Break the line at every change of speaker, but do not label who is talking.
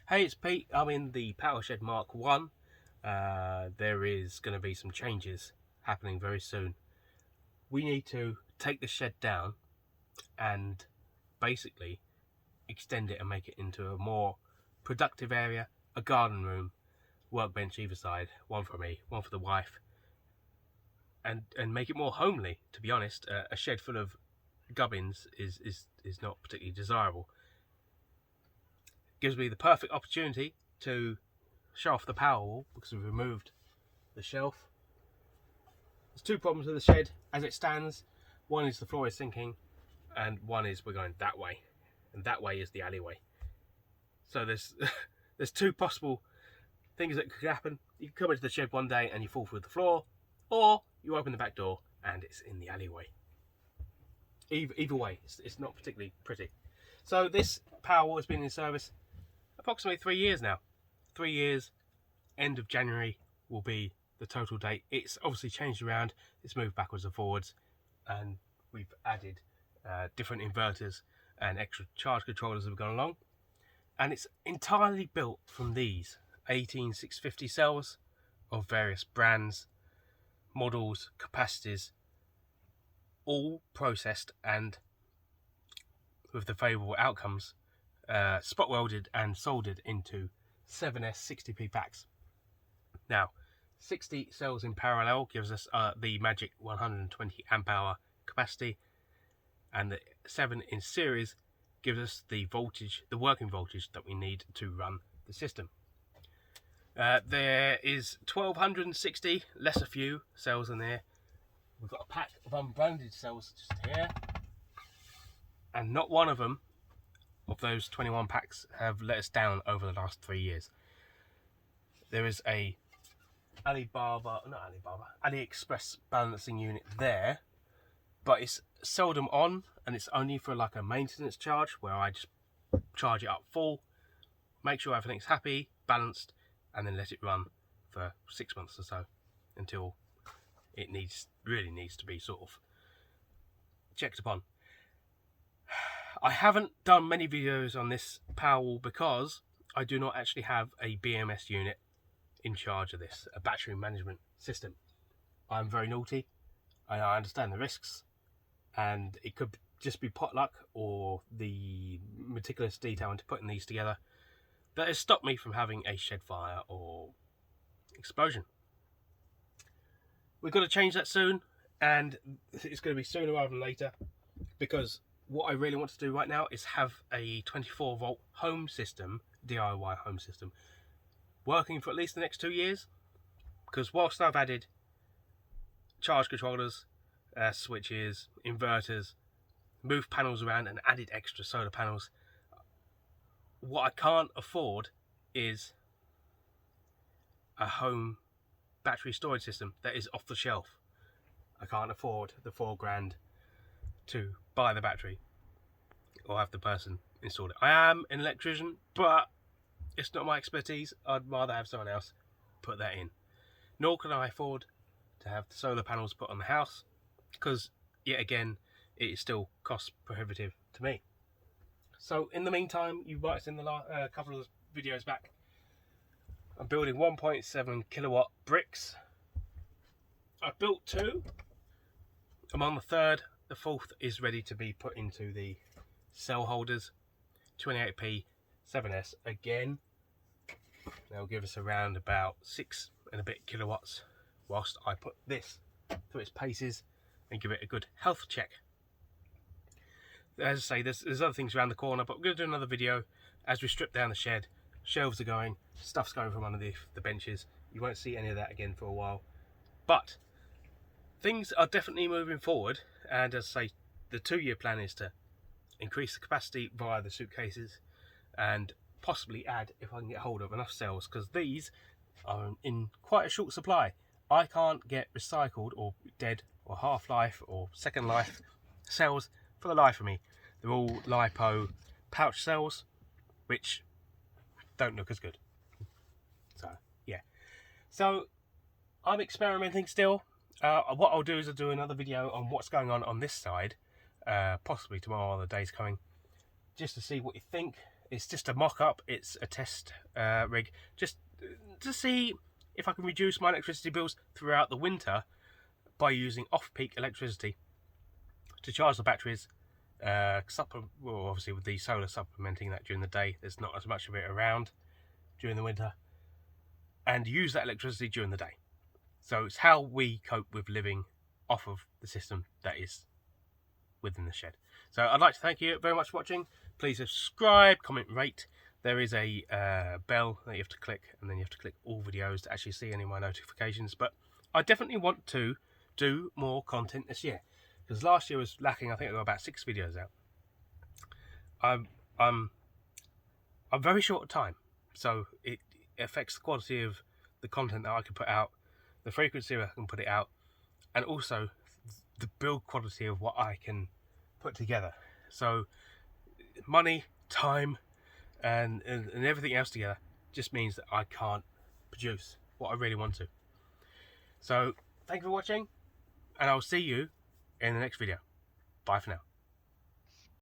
Hey, it's Pete. I'm in the Power Shed Mark 1. There is going to be some changes happening very soon. We need to take the shed down and basically extend it and make it into a more productive area, a garden room, workbench either side, one for me, one for the wife, and make it more homely. To be honest, a shed full of gubbins is not particularly desirable. Gives me the perfect opportunity to show off the Powerwall because we've removed the shelf. There's two problems with the shed as it stands. One is the floor is sinking, and one is we're going that way, and that way is the alleyway. So there's there's two possible things that could happen. You can come into the shed one day and you fall through the floor, or you open the back door and it's in the alleyway. Either way, it's not particularly pretty. So this Powerwall has been in service approximately 3 years now. 3 years, end of January will be the total date. It's obviously changed around, it's moved backwards and forwards, and we've added different inverters and extra charge controllers as we've gone along. And it's entirely built from these 18650 cells of various brands, models, capacities, all processed and with the favourable outcomes, spot welded and soldered into 7S 60p packs. Now, 60 cells in parallel gives us the magic 120 amp hour capacity, and the 7 in series gives us the voltage, the working voltage that we need to run the system. There is 1260, less a few cells in there. We've got a pack of unbranded cells just here, and not one of them, of those 21 packs, have let us down over the last 3 years. There is a AliExpress balancing unit there, but it's seldom on, and it's only for like a maintenance charge where I just charge it up full, make sure everything's happy, balanced, and then let it run for 6 months or so until it really needs to be sort of checked upon. I haven't done many videos on this Powerwall because I do not actually have a BMS unit in charge of this, a battery management system. I'm very naughty, and I understand the risks, and it could just be potluck or the meticulous detail into putting these together that has stopped me from having a shed fire or explosion. We've got to change that soon, and it's going to be sooner rather than later, because what I really want to do right now is have a 24 volt home system, DIY home system, working for at least the next 2 years. Because whilst I've added charge controllers, switches, inverters, moved panels around and added extra solar panels, what I can't afford is a home battery storage system that is off the shelf. I can't afford the $4,000 to buy the battery or have the person install it. I am an electrician, but it's not my expertise. I'd rather have someone else put that in. Nor can I afford to have the solar panels put on the house, because yet again it is still cost prohibitive to me. So in the meantime, you might have seen the last couple of videos back, I'm building 1.7 kilowatt bricks. I've built 2. I'm on the 3rd. The 4th is ready to be put into the cell holders. 28p 7S again. They'll give us around about 6 and a bit kilowatts whilst I put this through its paces and give it a good health check. As I say, there's other things around the corner, but we're going to do another video as we strip down the shed. Shelves are going, stuff's going from underneath the benches. You won't see any of that again for a while. But things are definitely moving forward, and as I say, the 2-year plan is to increase the capacity via the suitcases and possibly add, if I can get hold of enough cells, because these are in quite a short supply. I can't get recycled or dead or half-life or second life cells for the life of me. They're all LiPo pouch cells, which don't look as good. So yeah, so I'm experimenting still. What I'll do is I'll do another video on what's going on this side, possibly tomorrow or the days coming, just to see what you think It's just a mock-up. It's a test rig, just to see if I can reduce my electricity bills throughout the winter by using off-peak electricity to charge the batteries. Well, obviously with the solar supplementing that during the day, there's not as much of it around during the winter, and use that electricity during the day. So it's how we cope with living off of the system that is within the shed. So I'd like to thank you very much for watching. Please subscribe, comment, rate. There is a bell that you have to click, and then you have to click all videos to actually see any of my notifications. But I definitely want to do more content this year, because last year was lacking. I think I got about 6 videos out. I'm very short of time, so it affects the quality of the content that I can put out, the frequency I can put it out, and also the build quality of what I can put together. So money, time, and everything else together just means that I can't produce what I really want to. So thank you for watching, and I'll see you in the next video. Bye for now.